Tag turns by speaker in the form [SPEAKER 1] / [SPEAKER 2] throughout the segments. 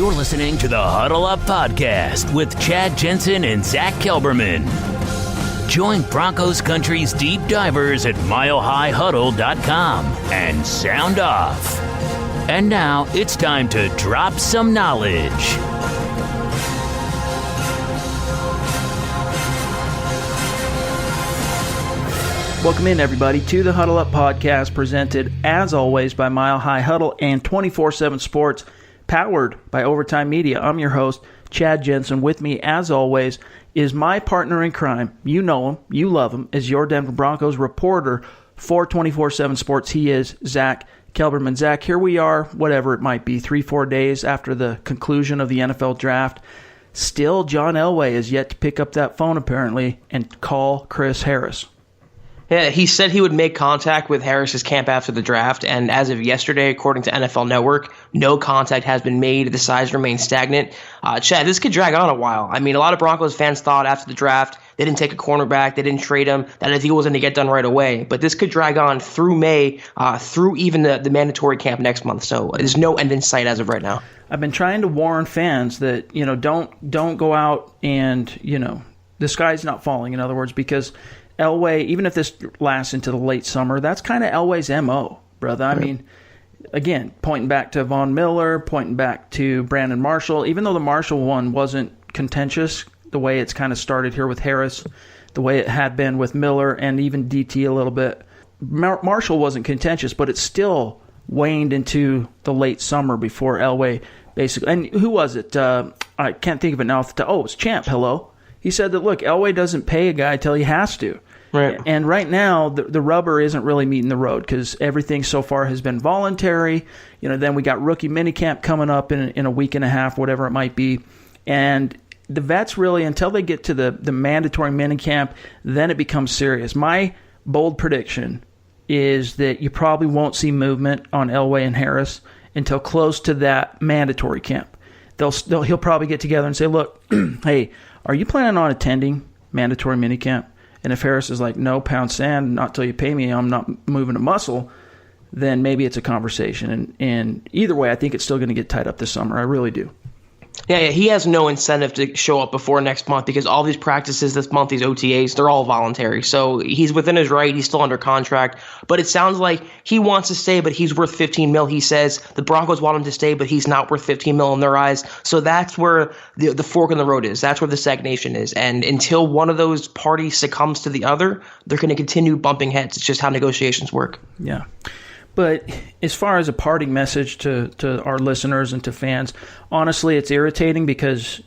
[SPEAKER 1] You're listening to the Huddle Up Podcast with Chad Jensen and Zack Kelberman. Join Broncos Country's deep divers at milehighhuddle.com and sound off. And now it's time to drop some knowledge.
[SPEAKER 2] Welcome in, everybody, to the Huddle Up Podcast, presented, as always, by Mile High Huddle and 24/7 Sports, powered by Overtime Media. I'm your host, Chad Jensen. With me, as always, is my partner in crime. You know him, you love him, is your Denver Broncos reporter for 24/7 Sports. He is Zack Kelberman. Zack, here we are, whatever it might be, 3-4 days after the conclusion of the NFL draft. Still, John Elway is yet to pick up that phone, apparently, and call Chris Harris.
[SPEAKER 3] Yeah, he said he would make contact with Harris's camp after the draft, and as of yesterday, according to NFL Network, no contact has been made. The size remains stagnant. Chad, this could drag on a while. I mean, a lot of Broncos fans thought after the draft they didn't take a cornerback, they didn't trade him, that a deal was going to get done right away. But this could drag on through May, through even the mandatory camp next month. So there's no end in sight as of right now.
[SPEAKER 2] I've been trying to warn fans that, don't go out and, the sky's not falling, in other words, because Elway, even if this lasts into the late summer, that's kind of Elway's MO, brother. I mean, again, pointing back to Von Miller, pointing back to Brandon Marshall, even though the Marshall one wasn't contentious, the way it's kind of started here with Harris, the way it had been with Miller and even DT a little bit. Marshall wasn't contentious, but it still waned into the late summer before Elway basically. And who was it? I can't think of it now. It's Champ. Hello. He said that, look, Elway doesn't pay a guy till he has to.
[SPEAKER 3] Right.
[SPEAKER 2] And right now, the rubber isn't really meeting the road because everything so far has been voluntary. Then we got rookie minicamp coming up in a week and a half, whatever it might be. And the vets really, until they get to the mandatory minicamp, then it becomes serious. My bold prediction is that you probably won't see movement on Elway and Harris until close to that mandatory camp. He'll probably get together and say, look, hey, are you planning on attending mandatory minicamp? And if Harris is like, no, pound sand, not till you pay me, I'm not moving a muscle, then maybe it's a conversation. And either way, I think it's still going to get tied up this summer. I really do.
[SPEAKER 3] Yeah, he has no incentive to show up before next month because all these practices this month, these OTAs, they're all voluntary. So he's within his right. He's still under contract. But it sounds like he wants to stay, but he's worth $15 million. He says the Broncos want him to stay, but he's not worth $15 million in their eyes. So that's where the fork in the road is. That's where the stagnation is. And until one of those parties succumbs to the other, they're going to continue bumping heads. It's just how negotiations work.
[SPEAKER 2] Yeah. But as far as a parting message to our listeners and to fans, honestly, it's irritating because,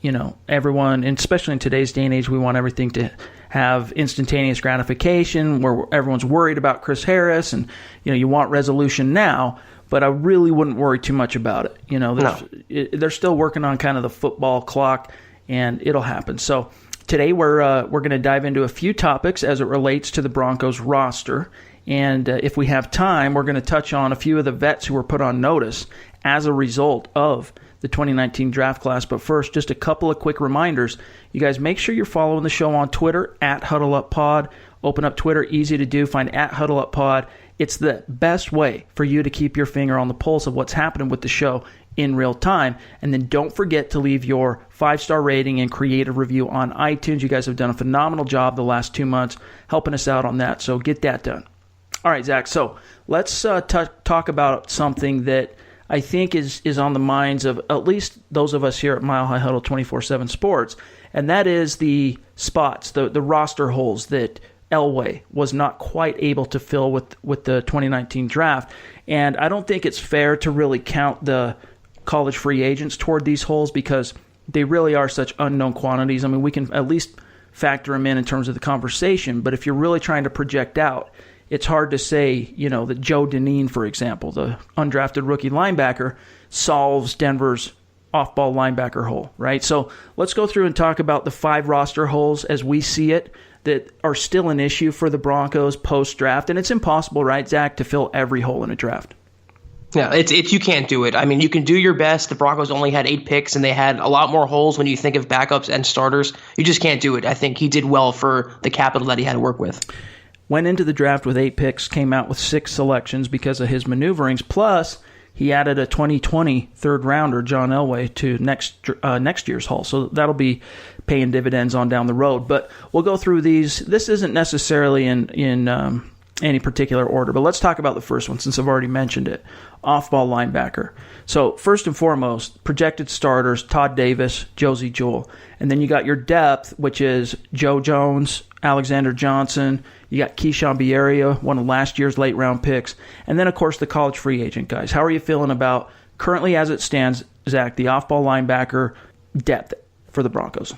[SPEAKER 2] everyone, and especially in today's day and age, we want everything to have instantaneous gratification where everyone's worried about Chris Harris and, you want resolution now. But I really wouldn't worry too much about it. They're still working on kind of the football clock, and it'll happen. So today we're going to dive into a few topics as it relates to the Broncos roster. And if we have time, we're going to touch on a few of the vets who were put on notice as a result of the 2019 draft class. But first, just a couple of quick reminders. You guys make sure you're following the show on Twitter, @HuddleUpPod. Open up Twitter, easy to do. Find @HuddleUpPod. It's the best way for you to keep your finger on the pulse of what's happening with the show in real time. And then don't forget to leave your 5-star rating and creative review on iTunes. You guys have done a phenomenal job the last 2 months helping us out on that. So get that done. All right, Zach, so let's talk about something that I think is on the minds of at least those of us here at Mile High Huddle 24/7 Sports, and that is the spots, the roster holes that Elway was not quite able to fill with the 2019 draft. And I don't think it's fair to really count the college free agents toward these holes because they really are such unknown quantities. I mean, we can at least factor them in terms of the conversation, but if you're really trying to project out, it's hard to say, that Joe Dineen, for example, the undrafted rookie linebacker, solves Denver's off-ball linebacker hole, right? So let's go through and talk about the 5 roster holes as we see it that are still an issue for the Broncos post-draft. And it's impossible, right, Zach, to fill every hole in a draft.
[SPEAKER 3] Yeah, it's you can't do it. I mean, you can do your best. The Broncos only had 8 picks, and they had a lot more holes when you think of backups and starters. You just can't do it. I think he did well for the capital that he had to work with.
[SPEAKER 2] Went into the draft with 8 picks, came out with 6 selections because of his maneuverings, plus he added a 2020 third rounder, John Elway, to next year's haul. So that'll be paying dividends on down the road. But we'll go through these. This isn't necessarily in any particular order, but let's talk about the first one since I've already mentioned it. Off-ball linebacker. So first and foremost, projected starters, Todd Davis, Josey Jewell. And then you got your depth, which is Joe Jones, Alexander Johnson. You got Keyshawn Bierria, one of last year's late-round picks. And then, of course, the college free agent guys. How are you feeling about, currently as it stands, Zach, the off-ball linebacker depth for the Broncos?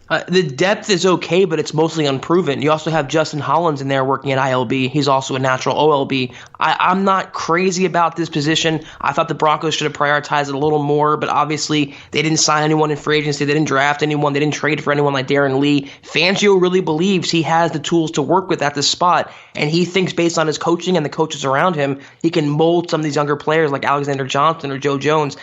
[SPEAKER 3] The depth is okay, but it's mostly unproven. You also have Justin Hollins in there working at ILB. He's also a natural OLB. I'm not crazy about this position. I thought the Broncos should have prioritized it a little more, but obviously they didn't sign anyone in free agency. They didn't draft anyone. They didn't trade for anyone like Darren Lee. Fangio really believes he has the tools to work with at this spot, and he thinks based on his coaching and the coaches around him, he can mold some of these younger players like Alexander Johnson or Joe Jones.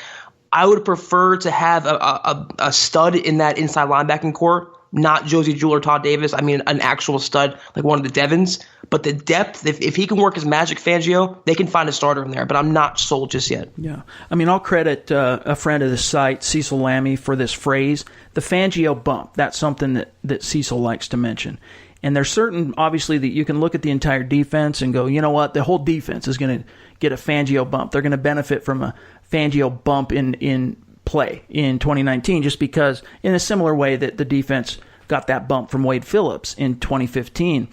[SPEAKER 3] I would prefer to have a stud in that inside linebacking core, not Josey Jewell or Todd Davis. I mean, an actual stud like one of the Devons. But the depth, if he can work his magic, Fangio, they can find a starter in there. But I'm not sold just yet.
[SPEAKER 2] Yeah. I mean, I'll credit a friend of the site, Cecil Lammy, for this phrase, the Fangio bump. That's something that Cecil likes to mention. And there's certain, obviously, that you can look at the entire defense and go, you know what, the whole defense is going to get a Fangio bump. They're going to benefit from a Fangio bump in play in 2019, just because in a similar way that the defense got that bump from Wade Phillips in 2015.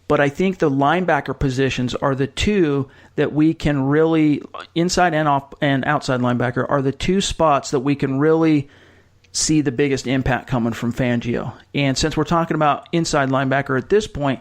[SPEAKER 2] But I think the linebacker positions are the two that we can really, inside and off and outside linebacker, are the two spots that we can really see the biggest impact coming from Fangio. And since we're talking about inside linebacker at this point,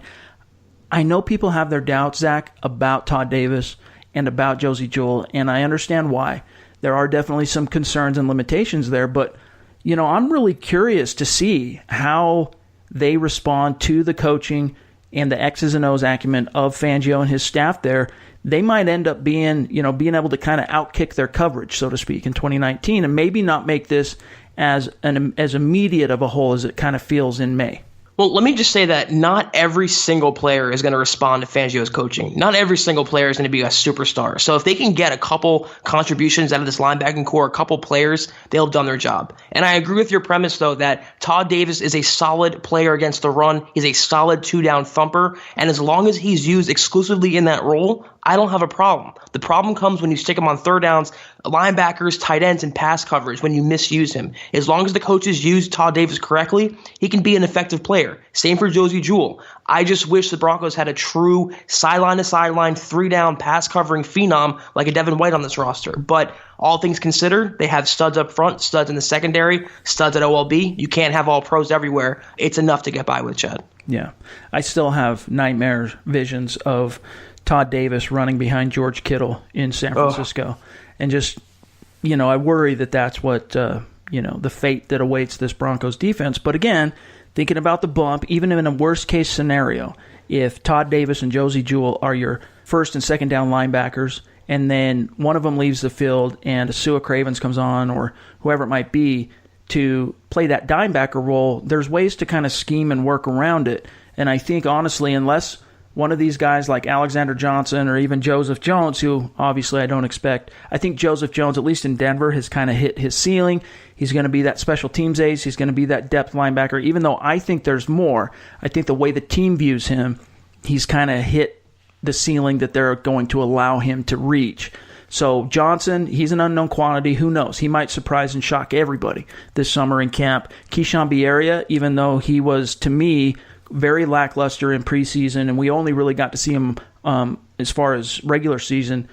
[SPEAKER 2] I know people have their doubts, Zach, about Todd Davis and about Josey Jewell, and I understand why. There are definitely some concerns and limitations there, but you know, I'm really curious to see how they respond to the coaching and the X's and O's acumen of Fangio and his staff there. They might end up being able to kind of outkick their coverage, so to speak, in 2019, and maybe not make this as immediate of a hole as it kind of feels in May.
[SPEAKER 3] Well, let me just say that not every single player is going to respond to Fangio's coaching. Not every single player is going to be a superstar. So if they can get a couple contributions out of this linebacking core, a couple players, they'll have done their job. And I agree with your premise, though, that Todd Davis is a solid player against the run. He's a solid two-down thumper. And as long as he's used exclusively in that role, I don't have a problem. The problem comes when you stick him on third downs, linebackers, tight ends, and pass coverage when you misuse him. As long as the coaches use Todd Davis correctly, he can be an effective player. Same for Josey Jewell. I just wish the Broncos had a true sideline-to-sideline, three-down pass-covering phenom like a Devin White on this roster. But all things considered, they have studs up front, studs in the secondary, studs at OLB. You can't have all pros everywhere. It's enough to get by with, Chad.
[SPEAKER 2] Yeah. I still have nightmare visions of Todd Davis running behind George Kittle in San Francisco. And just, I worry that that's what, the fate that awaits this Broncos defense. But again, thinking about the bump, even in a worst-case scenario, if Todd Davis and Josey Jewell are your first and second down linebackers, and then one of them leaves the field and Asua Cravens comes on, or whoever it might be, to play that dimebacker role, there's ways to kind of scheme and work around it. And I think, honestly, unless one of these guys like Alexander Johnson or even Joseph Jones, who obviously I don't expect. I think Joseph Jones, at least in Denver, has kind of hit his ceiling. He's going to be that special teams ace. He's going to be that depth linebacker. Even though I think there's more, I think the way the team views him, he's kind of hit the ceiling that they're going to allow him to reach. So Johnson, he's an unknown quantity. Who knows? He might surprise and shock everybody this summer in camp. Keyshawn Bierria, even though he was, to me, very lackluster in preseason, and we only really got to see him as far as regular season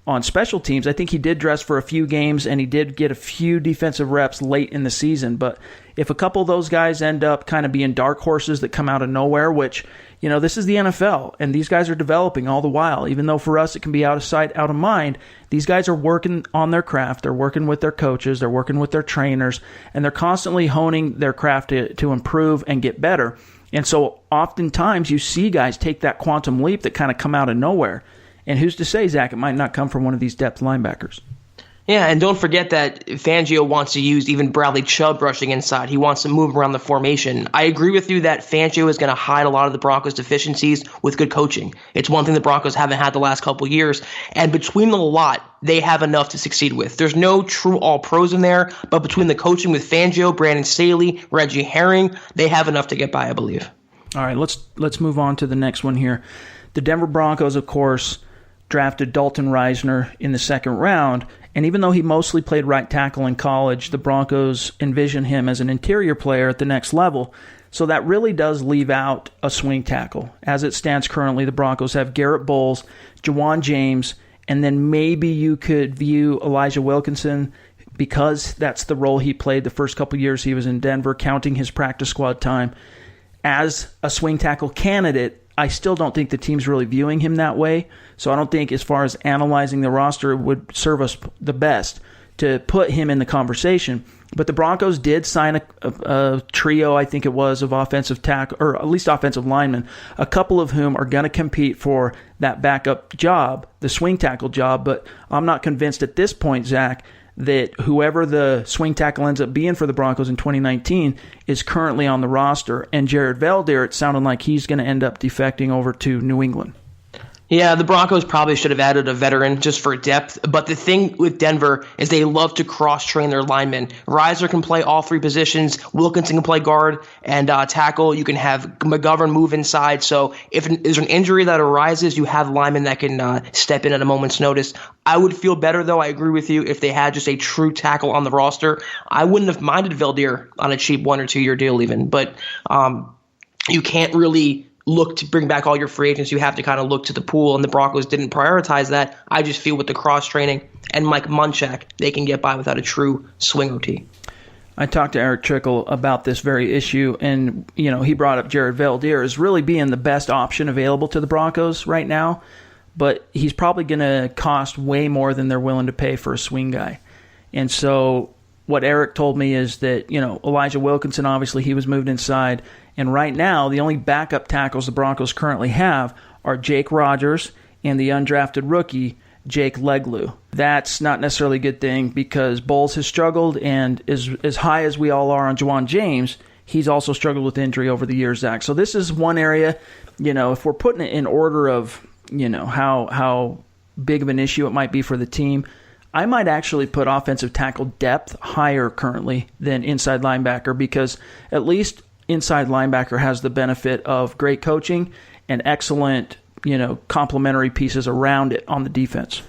[SPEAKER 2] on special teams. I think he did dress for a few games, and he did get a few defensive reps late in the season. But if a couple of those guys end up kind of being dark horses that come out of nowhere, which, this is the NFL, and these guys are developing all the while. Even though for us it can be out of sight, out of mind, these guys are working on their craft. They're working with their coaches. They're working with their trainers, and they're constantly honing their craft to improve and get better. And so oftentimes you see guys take that quantum leap that kind of come out of nowhere. And who's to say, Zach, it might not come from one of these depth linebackers?
[SPEAKER 3] Yeah, and don't forget that Fangio wants to use even Bradley Chubb rushing inside. He wants to move around the formation. I agree with you that Fangio is going to hide a lot of the Broncos' deficiencies with good coaching. It's one thing the Broncos haven't had the last couple of years, and between the lot, they have enough to succeed with. There's no true all-pros in there, but between the coaching with Fangio, Brandon Staley, Reggie Herring, they have enough to get by, I believe.
[SPEAKER 2] All right, let's move on to the next one here. The Denver Broncos, of course, drafted Dalton Risner in the second round, and even though he mostly played right tackle in college, the Broncos envision him as an interior player at the next level. So that really does leave out a swing tackle. As it stands currently, the Broncos have Garrett Bowles, Jawan James, and then maybe you could view Elijah Wilkinson, because that's the role he played the first couple years he was in Denver, counting his practice squad time, as a swing tackle candidate. I still don't think the team's really viewing him that way. So I don't think, as far as analyzing the roster, it would serve us the best to put him in the conversation. But the Broncos did sign a trio, I think it was, of offensive tackle, or at least offensive linemen, a couple of whom are going to compete for that backup job, the swing tackle job. But I'm not convinced at this point, Zach, that whoever the swing tackle ends up being for the Broncos in 2019 is currently on the roster. And Jared Veldheer, it sounded like he's going to end up defecting over to New England.
[SPEAKER 3] Yeah, the Broncos probably should have added a veteran just for depth. But the thing with Denver is they love to cross-train their linemen. Reiser can play all three positions. Wilkinson can play guard and tackle. You can have McGovern move inside. So if there's an injury that arises, you have linemen that can step in at a moment's notice. I would feel better, though, I agree with you, if they had just a true tackle on the roster. I wouldn't have minded Veldheer on a cheap 1 or 2 year deal even. But you can't really look to bring back all your free agents. You have to kind of look to the pool, and the Broncos didn't prioritize that. I just feel with the cross-training and Mike Munchak, they can get by without a true swing OT.
[SPEAKER 2] I talked to Eric Trickle about this very issue, and he brought up Jared Veldheer as really being the best option available to the Broncos right now, but he's probably going to cost way more than they're willing to pay for a swing guy. And so what Eric told me is that, Elijah Wilkinson, obviously he was moved inside, and right now, the only backup tackles the Broncos currently have are Jake Rogers and the undrafted rookie, Jake Leglu. That's not necessarily a good thing because Bowles has struggled, and as high as we all are on Jawan James, he's also struggled with injury over the years, Zach. So this is one area, if we're putting it in order of, how big of an issue it might be for the team, I might actually put offensive tackle depth higher currently than inside linebacker, because at least inside linebacker has the benefit of great coaching and excellent, complementary pieces around it on the defense.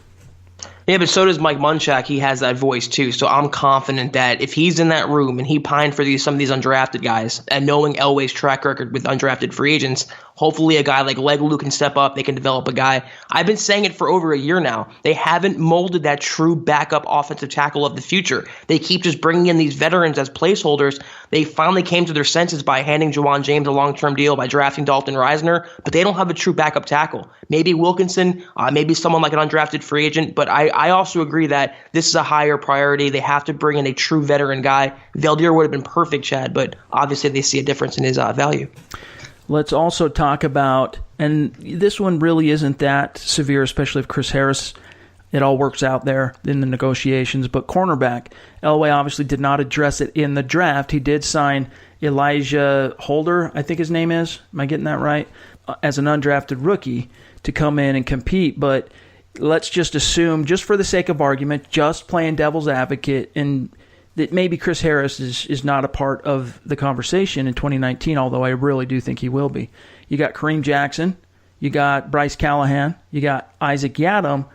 [SPEAKER 3] Yeah, but so does Mike Munchak. He has that voice too. So I'm confident that if he's in that room and he pined for some of these undrafted guys, and knowing Elway's track record with undrafted free agents, hopefully a guy like Leglu can step up. They can develop a guy. I've been saying it for over a year now. They haven't molded that true backup offensive tackle of the future. They keep just bringing in these veterans as placeholders. They finally came to their senses by handing Jawan James a long-term deal, by drafting Dalton Risner, but they don't have a true backup tackle. Maybe Wilkinson, maybe someone like an undrafted free agent, but I also agree that this is a higher priority. They have to bring in a true veteran guy. Veldheer would have been perfect, Chad, but obviously they see a difference in his value.
[SPEAKER 2] Let's also talk about, and this one really isn't that severe, especially if Chris Harris, it all works out there in the negotiations, but cornerback. Elway obviously did not address it in the draft. He did sign Elijah Holder, I think his name is. Am I getting that right? As an undrafted rookie to come in and compete, but let's just assume, just for the sake of argument, just playing devil's advocate, and that maybe Chris Harris is not a part of the conversation in 2019, although I really do think he will be. You got Kareem Jackson, you got Bryce Callahan, you got Isaac Yiadom,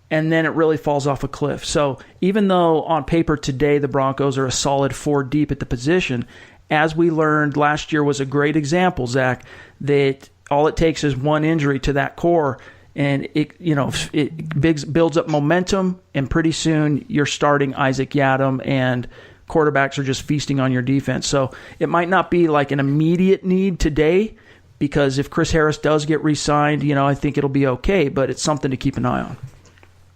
[SPEAKER 2] and then it really falls off a cliff. So even though on paper today the Broncos are a solid 4 deep at the position, as we learned last year was a great example, Zach, that all it takes is one injury to that core, and it builds up momentum, and pretty soon you're starting Isaac Yiadom, and quarterbacks are just feasting on your defense. So it might not be like an immediate need today, because if Chris Harris does get re-signed, I think it'll be okay, but it's something to keep an eye on.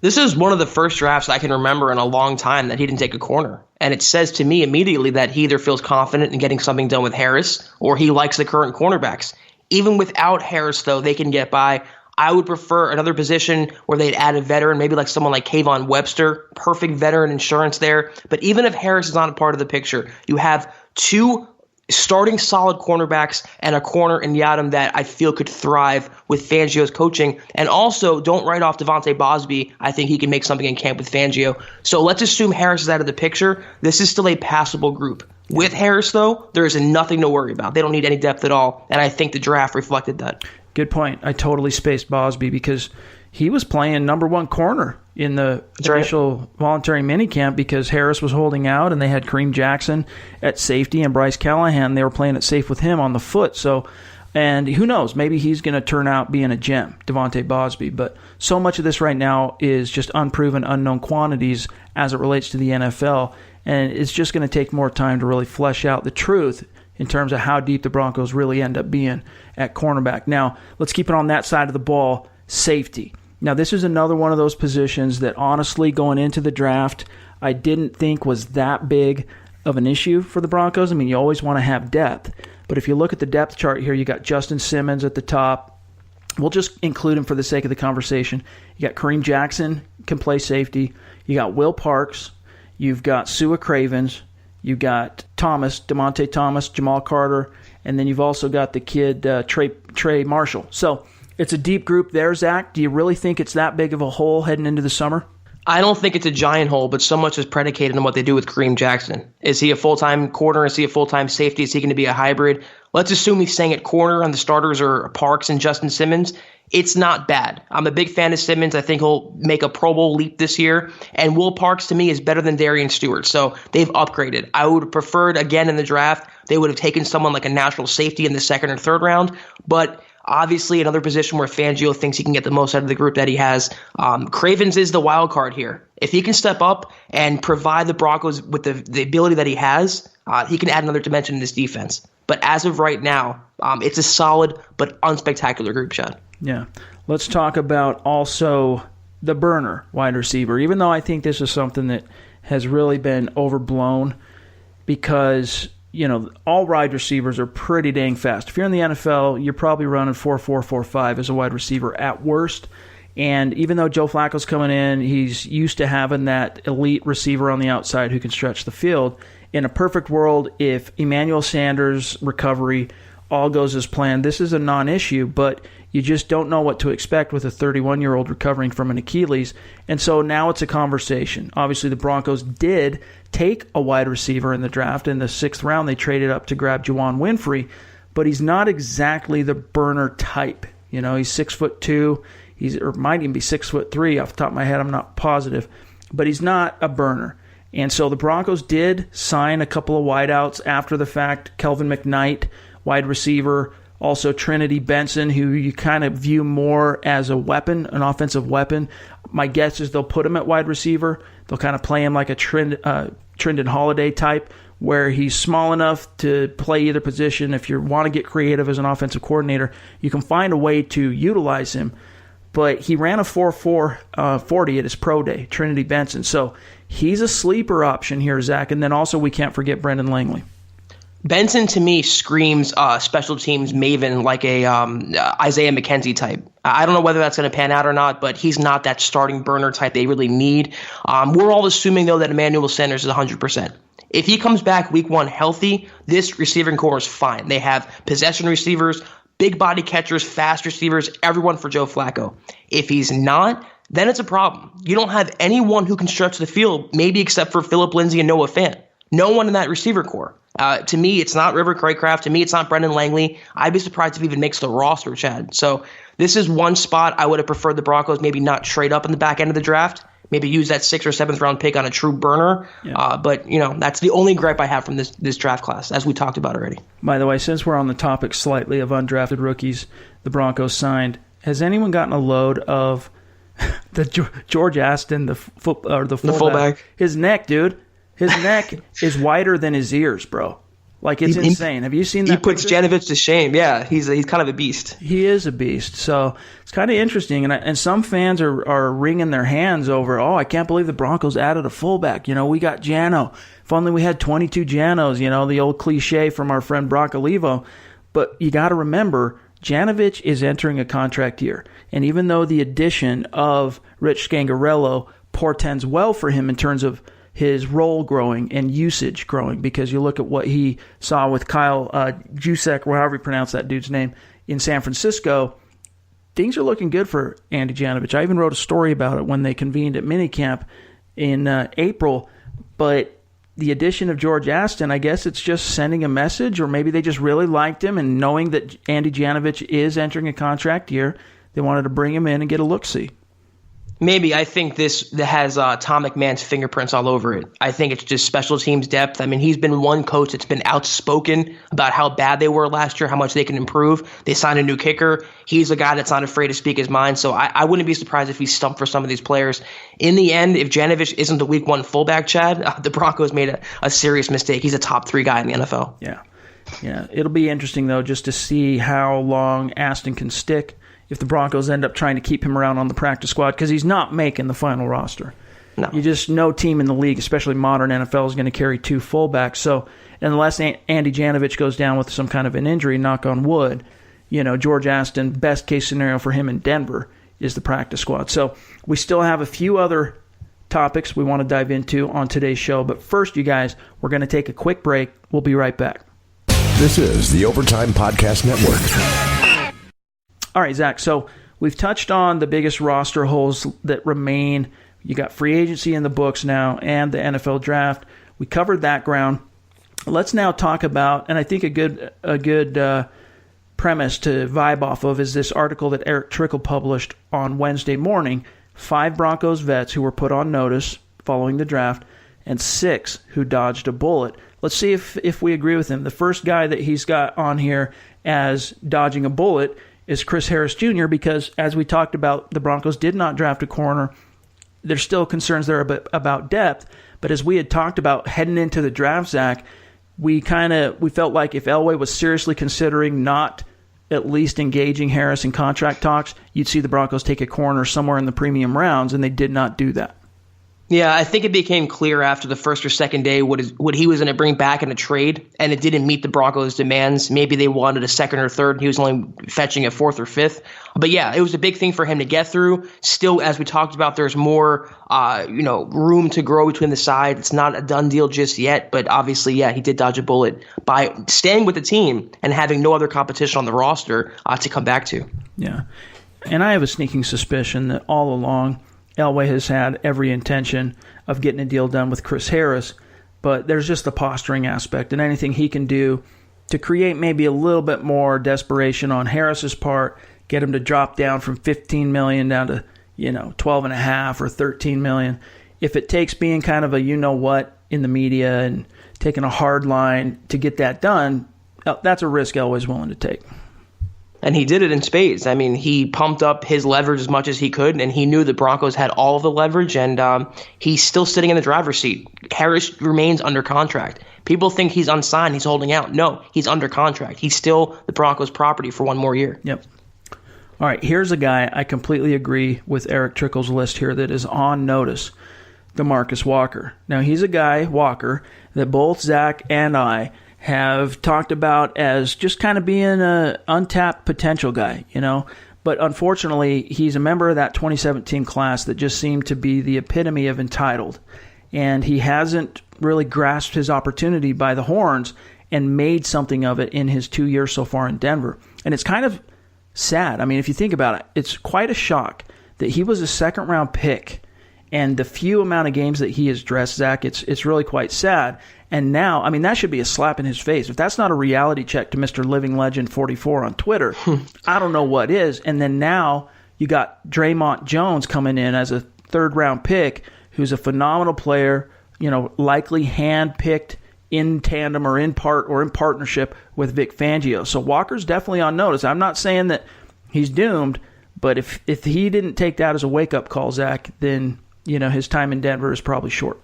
[SPEAKER 3] This is one of the first drafts I can remember in a long time that he didn't take a corner. And it says to me immediately that he either feels confident in getting something done with Harris, or he likes the current cornerbacks. Even without Harris, though, they can get by. I would prefer another position where they'd add a veteran, maybe like someone like Kayvon Webster, perfect veteran insurance there. But even if Harris is not a part of the picture, you have two starting solid cornerbacks and a corner in Yadam that I feel could thrive with Fangio's coaching. And also, don't write off Devontae Bosby. I think he can make something in camp with Fangio. So let's assume Harris is out of the picture. This is still a passable group. With Harris, though, there is nothing to worry about. They don't need any depth at all, and I think the draft reflected that.
[SPEAKER 2] Good point. I totally spaced Bosby because he was playing number one corner in the initial voluntary minicamp because Harris was holding out and they had Kareem Jackson at safety and Bryce Callahan. They were playing it safe with him on the foot. So, and who knows, maybe he's going to turn out being a gem, Devontae Bosby. But so much of this right now is just unproven, unknown quantities as it relates to the NFL. And it's just going to take more time to really flesh out the truth in terms of how deep the Broncos really end up being at cornerback. Now, let's keep it on that side of the ball, safety. Now, this is another one of those positions that honestly, going into the draft, I didn't think was that big of an issue for the Broncos. I mean, you always want to have depth. But if you look at the depth chart here, you got Justin Simmons at the top. We'll just include him for the sake of the conversation. You got Kareem Jackson, can play safety. You got Will Parks. You've got Sua Cravens. You've got Thomas, DeMonte Thomas, Jamal Carter. And then you've also got the kid, Trey Marshall. So it's a deep group there, Zach. Do you really think it's that big of a hole heading into the summer?
[SPEAKER 3] I don't think it's a giant hole, but so much is predicated on what they do with Kareem Jackson. Is he a full-time corner? Is he a full-time safety? Is he going to be a hybrid? Let's assume he's staying at corner and the starters are Parks and Justin Simmons. It's not bad. I'm a big fan of Simmons. I think he'll make a Pro Bowl leap this year. And Will Parks, to me, is better than Darian Stewart. So they've upgraded. I would have preferred, again, in the draft, they would have taken someone like a natural safety in the second or third round. But obviously, another position where Fangio thinks he can get the most out of the group that he has. Cravens is the wild card here. If he can step up and provide the Broncos with the ability that he has, he can add another dimension in this defense. But as of right now, it's a solid but unspectacular group, Chad.
[SPEAKER 2] Yeah. Let's talk about also the burner wide receiver, even though I think this is something that has really been overblown because, you know, all wide receivers are pretty dang fast. If you're in the NFL, you're probably running 4.4, 4.5 as a wide receiver at worst. And even though Joe Flacco's coming in, he's used to having that elite receiver on the outside who can stretch the field. In a perfect world, if Emmanuel Sanders' recovery all goes as planned, this is a non-issue, but you just don't know what to expect with a 31-year-old recovering from an Achilles. And so now it's a conversation. Obviously, the Broncos did take a wide receiver in the draft. In the 6th round, they traded up to grab Juwan Winfrey, but he's not exactly the burner type. You know, he's 6'2". Or might even be 6'3". Off the top of my head, I'm not positive. But he's not a burner. And so the Broncos did sign a couple of wideouts after the fact. Kelvin McKnight, wide receiver. Also Trinity Benson, who you kind of view more as a weapon, an offensive weapon. My guess is they'll put him at wide receiver. They'll kind of play him like a Trendon Holiday type, where he's small enough to play either position. If you want to get creative as an offensive coordinator, you can find a way to utilize him. But he ran a 4.4 40 at his pro day, Trinity Benson. So he's a sleeper option here, Zach. And then also we can't forget Brendan Langley.
[SPEAKER 3] Benson, to me, screams special teams maven like a Isaiah McKenzie type. I don't know whether that's going to pan out or not, but he's not that starting burner type they really need. We're all assuming, though, that Emmanuel Sanders is 100%. If he comes back week 1 healthy, this receiving core is fine. They have possession receivers, big body catchers, fast receivers, everyone for Joe Flacco. If he's not, then it's a problem. You don't have anyone who can stretch the field, maybe except for Phillip Lindsay and Noah Fant. No one in that receiver core. To me, it's not River Craycraft. To me, it's not Brendan Langley. I'd be surprised if he even makes the roster, Chad. So this is one spot I would have preferred the Broncos maybe not trade up in the back end of the draft. Maybe use that 6th or 7th round pick on a true burner. Yeah. But, you know, that's the only gripe I have from this draft class, as we talked about already.
[SPEAKER 2] By the way, since we're on the topic slightly of undrafted rookies the Broncos signed, has anyone gotten a load of the George Aston, the fullback? His neck, dude. His neck is wider than his ears, bro. Like, it's insane. Have you seen that?
[SPEAKER 3] He puts Janovich to shame. Yeah, he's kind of a beast.
[SPEAKER 2] He is a beast. So it's kind of interesting. And some fans are wringing their hands over, oh, I can't believe the Broncos added a fullback. You know, we got Jano. If only we had 22 Janos, you know, the old cliche from our friend Brock Olivo. But you got to remember, Janovich is entering a contract year. And even though the addition of Rich Scangarello portends well for him in terms of his role growing and usage growing, because you look at what he saw with Kyle Juszczyk, or however you pronounce that dude's name, in San Francisco, things are looking good for Andy Janovich. I even wrote a story about it when they convened at minicamp in April. But the addition of George Aston, I guess it's just sending a message, or maybe they just really liked him, and knowing that Andy Janovich is entering a contract year, they wanted to bring him in and get a look-see.
[SPEAKER 3] Maybe. I think this has Tom McMahon's fingerprints all over it. I think it's just special teams depth. I mean, he's been one coach that's been outspoken about how bad they were last year, how much they can improve. They signed a new kicker. He's a guy that's not afraid to speak his mind. So I wouldn't be surprised if he's stumped for some of these players. In the end, if Janovich isn't the week one fullback, Chad, the Broncos made a serious mistake. He's a top 3 guy in the NFL.
[SPEAKER 2] Yeah. It'll be interesting, though, just to see how long Aston can stick if the Broncos end up trying to keep him around on the practice squad, because he's not making the final roster.
[SPEAKER 3] No.
[SPEAKER 2] No team in the league, especially modern NFL, is going to carry 2 fullbacks. So unless Andy Janovich goes down with some kind of an injury, knock on wood, George Aston, best case scenario for him in Denver is the practice squad. So we still have a few other topics we want to dive into on today's show. But first, you guys, we're going to take a quick break. We'll be right back.
[SPEAKER 4] This is the Overtime Podcast Network.
[SPEAKER 2] All right, Zach, so we've touched on the biggest roster holes that remain. You got free agency in the books now and the NFL draft. We covered that ground. Let's now talk about, and I think a good premise to vibe off of is this article that Eric Trickle published on Wednesday morning. 5 Broncos vets who were put on notice following the draft, and 6 who dodged a bullet. Let's see if we agree with him. The first guy that he's got on here as dodging a bullet is Chris Harris Jr., because as we talked about, the Broncos did not draft a corner. There's still concerns there about depth, but as we had talked about heading into the draft, Zach, we felt like if Elway was seriously considering not at least engaging Harris in contract talks, you'd see the Broncos take a corner somewhere in the premium rounds, and they did not do that.
[SPEAKER 3] Yeah, I think it became clear after the first or second day what he was going to bring back in a trade, and it didn't meet the Broncos' demands. Maybe they wanted a second or third, and he was only fetching a 4th or 5th. But yeah, it was a big thing for him to get through. Still, as we talked about, there's more room to grow between the sides. It's not a done deal just yet, but obviously, yeah, he did dodge a bullet by staying with the team and having no other competition on the roster to come back to.
[SPEAKER 2] Yeah, and I have a sneaking suspicion that all along Elway has had every intention of getting a deal done with Chris Harris, but there's just the posturing aspect, and anything he can do to create maybe a little bit more desperation on Harris's part, get him to drop down from $15 million down to $12.5 or $13 million. If it takes being kind of a you-know-what in the media and taking a hard line to get that done, that's a risk Elway's willing to take.
[SPEAKER 3] And he did it in spades. I mean, he pumped up his leverage as much as he could, and he knew the Broncos had all of the leverage, and he's still sitting in the driver's seat. Harris remains under contract. People think he's unsigned, he's holding out. No, he's under contract. He's still the Broncos' property for one more year.
[SPEAKER 2] Yep. All right, here's a guy I completely agree with Eric Trickle's list here that is on notice, DeMarcus Walker. Now, he's a guy, Walker, that both Zach and I have talked about as just kind of being an untapped potential guy, But unfortunately, he's a member of that 2017 class that just seemed to be the epitome of entitled. And he hasn't really grasped his opportunity by the horns and made something of it in his 2 years so far in Denver. And it's kind of sad. I mean, if you think about it, it's quite a shock that he was a second-round pick. And the few amount of games that he has dressed, Zach, it's really quite sad. And now, I mean, that should be a slap in his face. If that's not a reality check to Mr. Living Legend 44 on Twitter, I don't know what is. And then now you got Draymond Jones coming in as a third-round pick who's a phenomenal player, likely hand-picked in tandem or in part or in partnership with Vic Fangio. So Walker's definitely on notice. I'm not saying that he's doomed, but if he didn't take that as a wake-up call, Zach, then his time in Denver is probably short.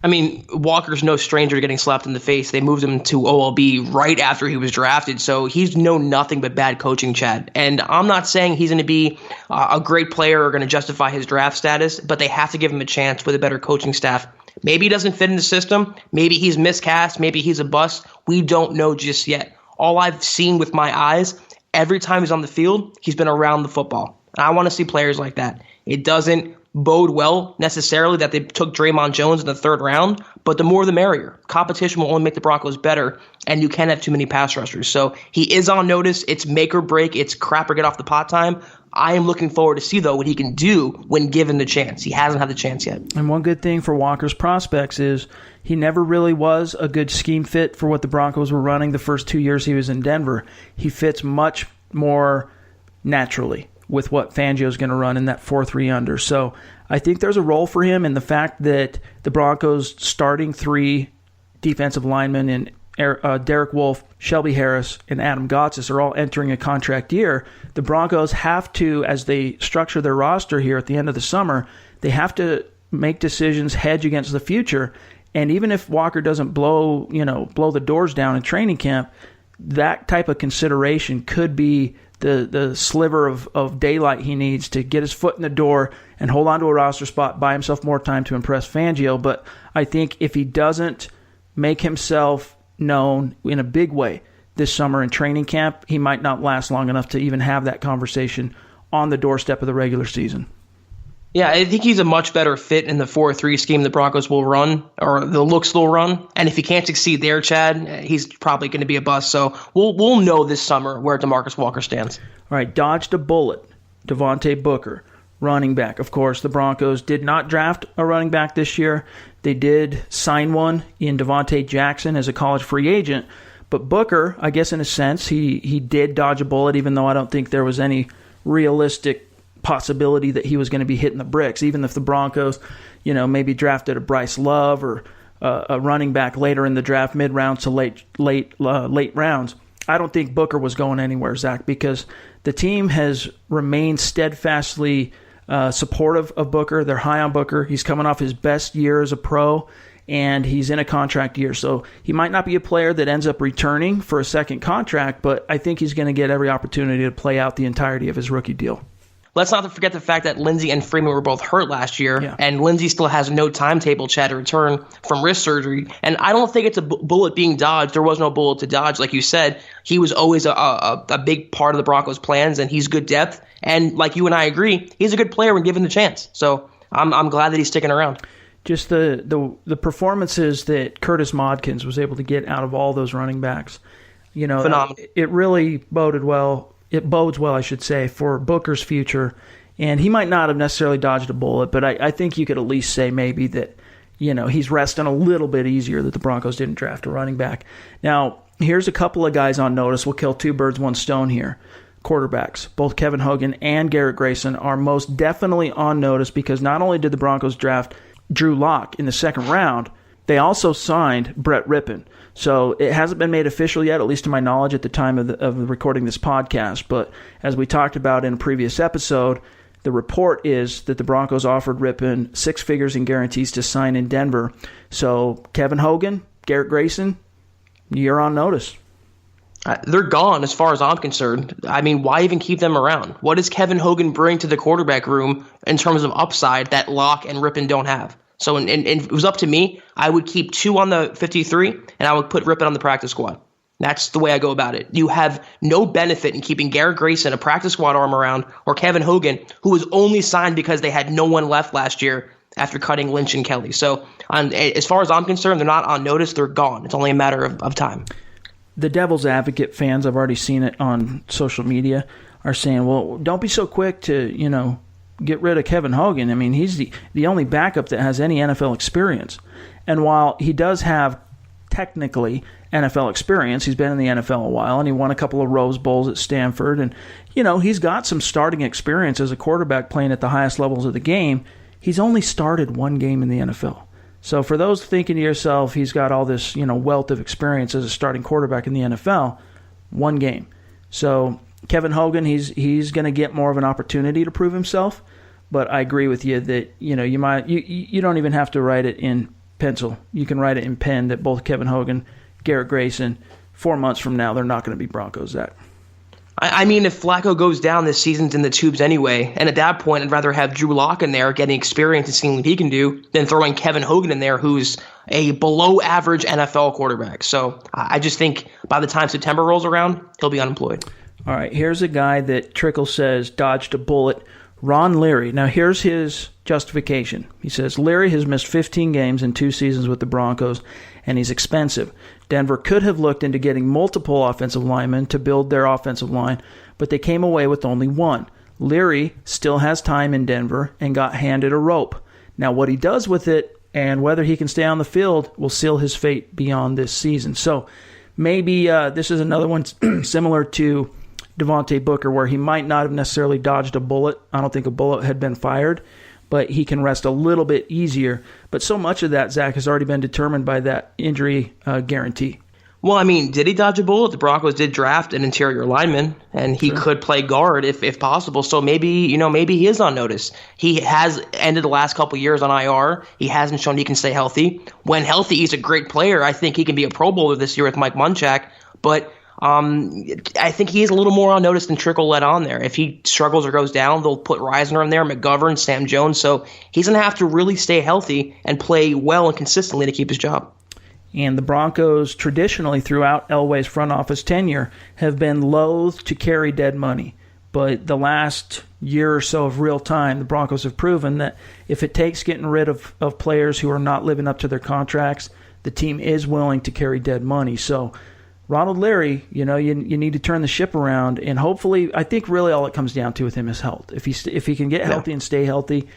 [SPEAKER 3] I mean, Walker's no stranger to getting slapped in the face. They moved him to OLB right after he was drafted, so he's known nothing but bad coaching, Chad. And I'm not saying he's going to be a great player or going to justify his draft status, but they have to give him a chance with a better coaching staff. Maybe he doesn't fit in the system. Maybe he's miscast. Maybe he's a bust. We don't know just yet. All I've seen with my eyes every time he's on the field, he's been around the football. And I want to see players like that. It doesn't bode well necessarily that they took Draymond Jones in the 3rd round, but the more the merrier. Competition will only make the Broncos better, and you can't have too many pass rushers. So he is on notice. It's make or break. It's crap or get off the pot time. I am looking forward to see, though, what he can do when given the chance. He hasn't had the chance yet.
[SPEAKER 2] And one good thing for Walker's prospects is he never really was a good scheme fit for what the Broncos were running the first 2 years he was in Denver. He fits much more naturally with what Fangio's going to run in that 4-3 under. So I think there's a role for him in the fact that the Broncos starting 3 defensive linemen in Derek Wolfe, Shelby Harris, and Adam Gotsis are all entering a contract year. The Broncos have to, as they structure their roster here at the end of the summer, they have to make decisions, hedge against the future. And even if Walker doesn't blow the doors down in training camp, that type of consideration could be the sliver of daylight he needs to get his foot in the door and hold on to a roster spot, buy himself more time to impress Fangio. But I think if he doesn't make himself known in a big way this summer in training camp, he might not last long enough to even have that conversation on the doorstep of the regular season.
[SPEAKER 3] Yeah, I think he's a much better fit in the 4-3 scheme the Broncos will run, or the looks they'll run. And if he can't succeed there, Chad, he's probably going to be a bust. So we'll know this summer where DeMarcus Walker stands.
[SPEAKER 2] All right, dodged a bullet. Devontae Booker, running back. Of course, the Broncos did not draft a running back this year. They did sign one in Devontae Jackson as a college free agent. But Booker, I guess in a sense, he did dodge a bullet, even though I don't think there was any realistic possibility that he was going to be hitting the bricks. Even if the Broncos, maybe drafted a Bryce Love or a running back later in the draft, mid-rounds to late rounds, I don't think Booker was going anywhere, Zach, because the team has remained steadfastly supportive of Booker. They're high on Booker. He's coming off his best year as a pro, and he's in a contract year. So he might not be a player that ends up returning for a second contract, but I think he's going to get every opportunity to play out the entirety of his rookie deal.
[SPEAKER 3] Let's not forget the fact that Lindsey and Freeman were both hurt last year, and Lindsey still has no timetable, Chad, to return from wrist surgery. And I don't think it's a bullet being dodged. There was no bullet to dodge. Like you said, he was always a big part of the Broncos' plans, and he's good depth. And like you and I agree, he's a good player when given the chance. So I'm glad that he's sticking around.
[SPEAKER 2] Just the performances that Curtis Modkins was able to get out of all those running backs,
[SPEAKER 3] phenomenal.
[SPEAKER 2] It really boded well. It bodes well, I should say, for Booker's future. And he might not have necessarily dodged a bullet, but I think you could at least say maybe that, he's resting a little bit easier that the Broncos didn't draft a running back. Now, here's a couple of guys on notice. We'll kill 2 birds, 1 stone here. Quarterbacks, both Kevin Hogan and Garrett Grayson, are most definitely on notice because not only did the Broncos draft Drew Lock in the 2nd round, they also signed Brett Rippon. So it hasn't been made official yet, at least to my knowledge, at the time of recording this podcast. But as we talked about in a previous episode, the report is that the Broncos offered Rippon 6 figures in guarantees to sign in Denver. So Kevin Hogan, Garrett Grayson, you're on notice.
[SPEAKER 3] They're gone as far as I'm concerned. I mean, why even keep them around? What does Kevin Hogan bring to the quarterback room in terms of upside that Locke and Rippon don't have? So and if it was up to me, I would keep 2 on the 53, and I would put Rippon on the practice squad. That's the way I go about it. You have no benefit in keeping Garrett Grayson, a practice squad arm around, or Kevin Hogan, who was only signed because they had no one left last year after cutting Lynch and Kelly. So as far as I'm concerned, they're not on notice. They're gone. It's only a matter of time.
[SPEAKER 2] The Devil's Advocate fans, I've already seen it on social media, are saying, well, don't be so quick to, get rid of Kevin Hogan. I mean, he's the only backup that has any NFL experience. And while he does have technically NFL experience, he's been in the NFL a while, and he won a couple of Rose Bowls at Stanford, and, he's got some starting experience as a quarterback playing at the highest levels of the game. He's only started 1 game in the NFL. So for those thinking to yourself, he's got all this, wealth of experience as a starting quarterback in the NFL, 1 game. So Kevin Hogan, he's going to get more of an opportunity to prove himself, but I agree with you that you don't even have to write it in pencil. You can write it in pen that both Kevin Hogan, Garrett Grayson, 4 months from now, they're not going to be Broncos, Zach.
[SPEAKER 3] I mean, if Flacco goes down, this season's in the tubes anyway, and at that point, I'd rather have Drew Lock in there getting experience and seeing what he can do than throwing Kevin Hogan in there, who's a below-average NFL quarterback. So I just think by the time September rolls around, he'll be unemployed.
[SPEAKER 2] All right, here's a guy that Trickle says dodged a bullet. Ron Leary. Now, here's his justification. He says, Leary has missed 15 games in 2 seasons with the Broncos, and he's expensive. Denver could have looked into getting multiple offensive linemen to build their offensive line, but they came away with only one. Leary still has time in Denver and got handed a rope. Now, what he does with it and whether he can stay on the field will seal his fate beyond this season. So maybe this is another one similar to Devontae Booker, where he might not have necessarily dodged a bullet. I don't think a bullet had been fired, but he can rest a little bit easier. But so much of that, Zach, has already been determined by that injury guarantee.
[SPEAKER 3] Well, I mean, did he dodge a bullet? The Broncos did draft an interior lineman, and he could play guard if possible. So maybe he is on notice. He has ended the last couple years on IR. He hasn't shown he can stay healthy. When healthy, he's a great player. I think he can be a Pro Bowler this year with Mike Munchak, but I think he is a little more on notice than Trickle let on there. If he struggles or goes down, they'll put Reisner in there, McGovern, Sam Jones. So he's going to have to really stay healthy and play well and consistently to keep his job.
[SPEAKER 2] And the Broncos traditionally throughout Elway's front office tenure have been loath to carry dead money. But the last year or so of real time, the Broncos have proven that if it takes getting rid of players who are not living up to their contracts, the team is willing to carry dead money. So Ronald Leary, you need to turn the ship around, and hopefully, I think really all it comes down to with him is health. If he can get healthy and stay healthy,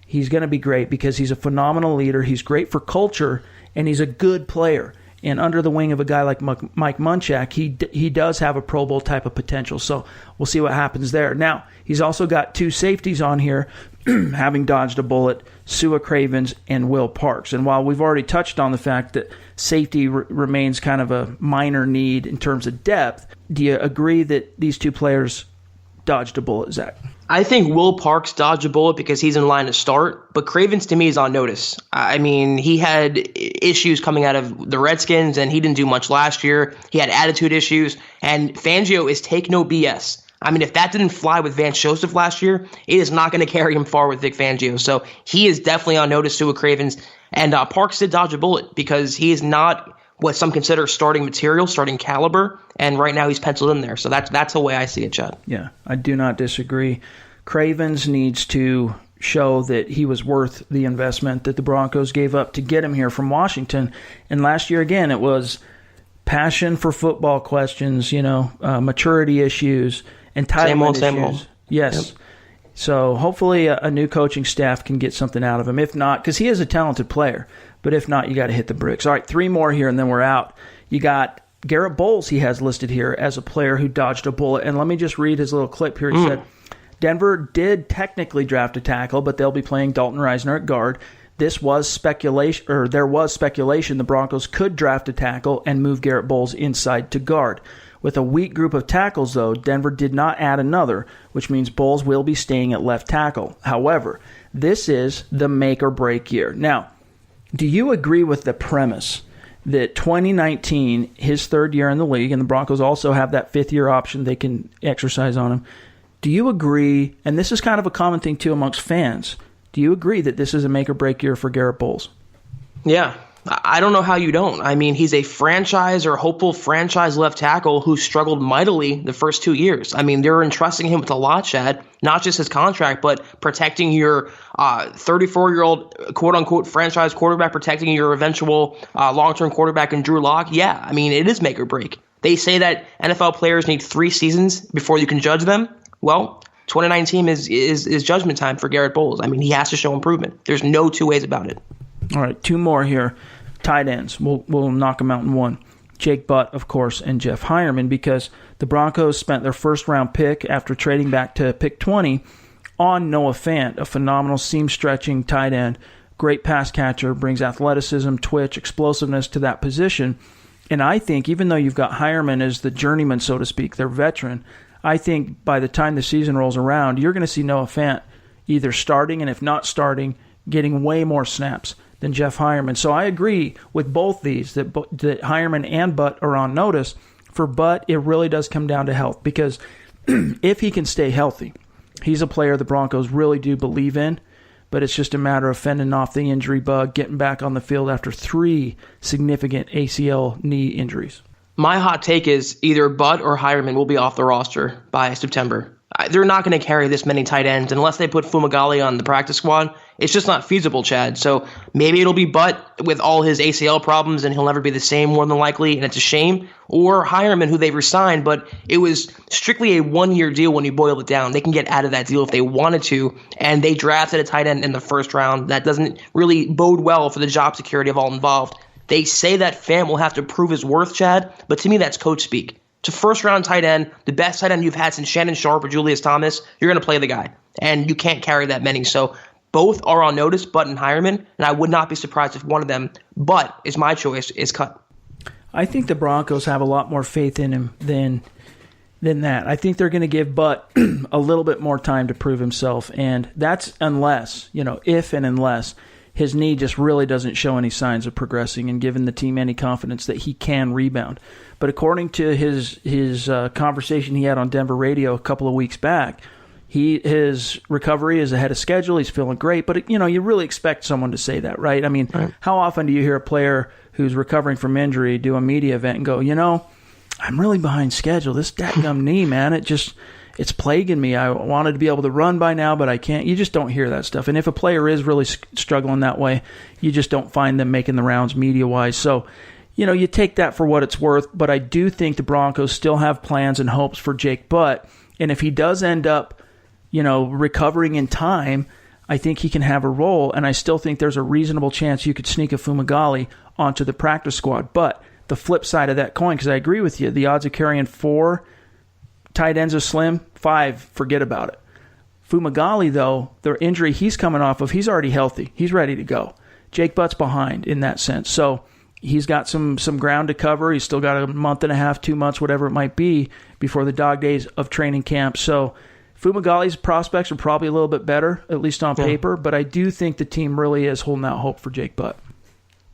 [SPEAKER 2] he's going to be great because he's a phenomenal leader. He's great for culture, and he's a good player. And under the wing of a guy like Mike Munchak, he does have a Pro Bowl type of potential. So we'll see what happens there. Now, he's also got 2 safeties on here, having dodged a bullet, Sua Cravens and Will Parks. And while we've already touched on the fact that safety remains kind of a minor need in terms of depth, do you agree that these 2 players dodged a bullet, Zach?
[SPEAKER 3] I think Will Parks dodged a bullet because he's in line to start, but Cravens to me is on notice. I mean, he had issues coming out of the Redskins, and he didn't do much last year. He had attitude issues, and Fangio is take no BS. I mean, if that didn't fly with Vance Joseph last year, it is not going to carry him far with Vic Fangio. So he is definitely on notice to a Cravens, and Parks did dodge a bullet because he is not what some consider starting material, starting caliber, and right now he's penciled in there. So that's the way I see it, Chad.
[SPEAKER 2] Yeah, I do not disagree. Cravens needs to show that he was worth the investment that the Broncos gave up to get him here from Washington. And last year, again, it was passion for football questions, maturity issues, entitlement issues.
[SPEAKER 3] Same old.
[SPEAKER 2] Yes.
[SPEAKER 3] Yep.
[SPEAKER 2] So hopefully a new coaching staff can get something out of him. If not, because he is a talented player, but if not, you got to hit the bricks. All right, 3 more here, and then we're out. You got Garrett Bowles he has listed here as a player who dodged a bullet. And let me just read his little clip here. He said, Denver did technically draft a tackle, but they'll be playing Dalton Reisner at guard. There was speculation the Broncos could draft a tackle and move Garrett Bowles inside to guard. With a weak group of tackles, though, Denver did not add another, which means Bowles will be staying at left tackle. However, this is the make or break year. Now, do you agree with the premise that 2019, his 3rd year in the league, and the Broncos also have that 5th-year option they can exercise on him? Do you agree, and this is kind of a common thing too amongst fans, do you agree that this is a make or break year for Garrett Bowles?
[SPEAKER 3] Yeah, I don't know how you don't. I mean, he's a franchise or hopeful franchise left tackle who struggled mightily the first 2 years. I mean, they're entrusting him with a lot, Chad, not just his contract, but protecting your 34-year-old quote-unquote franchise quarterback, protecting your eventual long-term quarterback in Drew Lock. Yeah, I mean, it is make or break. They say that NFL players need 3 seasons before you can judge them. Well, 2019 is judgment time for Garrett Bowles. I mean, he has to show improvement. There's no 2 ways about it.
[SPEAKER 2] All right, 2 more here. Tight ends. We'll knock them out in 1. Jake Butt, of course, and Jeff Heuerman, because the Broncos spent their first-round pick after trading back to pick 20 on Noah Fant, a phenomenal seam-stretching tight end, great pass catcher, brings athleticism, twitch, explosiveness to that position. And I think, even though you've got Heuerman as the journeyman, so to speak, their veteran, I think by the time the season rolls around, you're going to see Noah Fant either starting, and if not starting, getting way more snaps than Jeff Heuerman. So I agree with both these, that Heuerman and Butt are on notice. For Butt, it really does come down to health, because if he can stay healthy, he's a player the Broncos really do believe in, but it's just a matter of fending off the injury bug, getting back on the field after 3 significant ACL knee injuries.
[SPEAKER 3] My hot take is either Butt or Hireman will be off the roster by September. They're not going to carry this many tight ends unless they put Fumagalli on the practice squad. It's just not feasible, Chad. So maybe it'll be Butt with all his ACL problems and he'll never be the same more than likely, and it's a shame. Or Hireman, who they've resigned, but it was strictly a 1-year deal when you boil it down. They can get out of that deal if they wanted to, and they drafted a tight end in the first round. That doesn't really bode well for the job security of all involved. They say that Fant will have to prove his worth, Chad, but to me that's coach speak. It's a first-round tight end, the best tight end you've had since Shannon Sharp or Julius Thomas. You're going to play the guy, and you can't carry that many. So both are on notice, Butt and Hireman, and I would not be surprised if one of them, Butt is my choice, is cut.
[SPEAKER 2] I think the Broncos have a lot more faith in him than that. I think they're going to give Butt a little bit more time to prove himself, and that's unless, if and unless his knee just really doesn't show any signs of progressing and giving the team any confidence that he can rebound. But according to his conversation he had on Denver radio a couple of weeks back, his recovery is ahead of schedule. He's feeling great. But, you really expect someone to say that, right? I mean, right. How often do you hear a player who's recovering from injury do a media event and go, I'm really behind schedule. This dadgum knee, man, it's plaguing me. I wanted to be able to run by now, but I can't. You just don't hear that stuff. And if a player is really struggling that way, you just don't find them making the rounds media-wise. So, you take that for what it's worth. But I do think the Broncos still have plans and hopes for Jake Butt. And if he does end up, recovering in time, I think he can have a role. And I still think there's a reasonable chance you could sneak a Fumagalli onto the practice squad. But the flip side of that coin, because I agree with you, the odds of carrying 4 tight ends are slim. 5, forget about it. Fumagalli, though, the injury he's coming off of, he's already healthy. He's ready to go. Jake Butt's behind in that sense. So he's got some ground to cover. He's still got a month and a half, 2 months, whatever it might be, before the dog days of training camp. So Fumagalli's prospects are probably a little bit better, at least on paper, but I do think the team really is holding out hope for Jake Butt.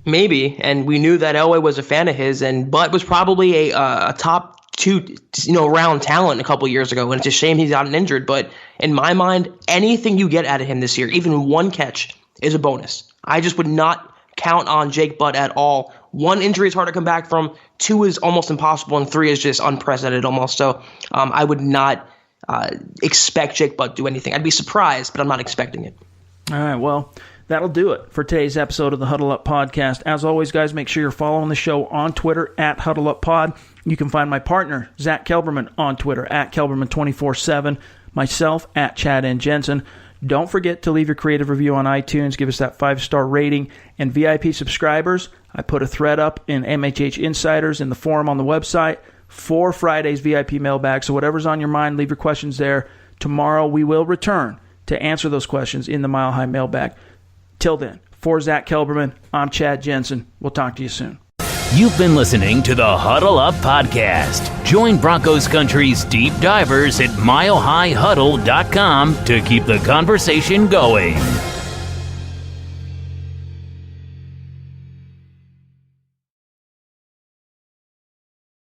[SPEAKER 3] Maybe, and we knew that Elway was a fan of his, and Butt was probably a top 2 round talent a couple years ago, and it's a shame he's gotten injured. But in my mind, anything you get out of him this year, even 1 catch, is a bonus. I just would not count on Jake Butt at all. 1 injury is hard to come back from, 2 is almost impossible, and 3 is just unprecedented almost. So I would not expect Jake Butt to do anything. I'd be surprised, but I'm not expecting it.
[SPEAKER 2] All right, well, that'll do it for today's episode of the Huddle Up Podcast. As always, guys, make sure you're following the show on Twitter at Huddle Up Pod. You can find my partner, Zack Kelberman, on Twitter at Kelberman247, myself at Chad and Jensen. Don't forget to leave your creative review on iTunes. Give us that 5-star rating. And VIP subscribers, I put a thread up in MHH Insiders in the forum on the website for Friday's VIP mailbag. So whatever's on your mind, leave your questions there. Tomorrow we will return to answer those questions in the Mile High mailbag. Till then, for Zack Kelberman, I'm Chad Jensen. We'll talk to you soon.
[SPEAKER 1] You've been listening to the Huddle Up Podcast. Join Broncos Country's deep divers at milehighhuddle.com to keep the conversation going.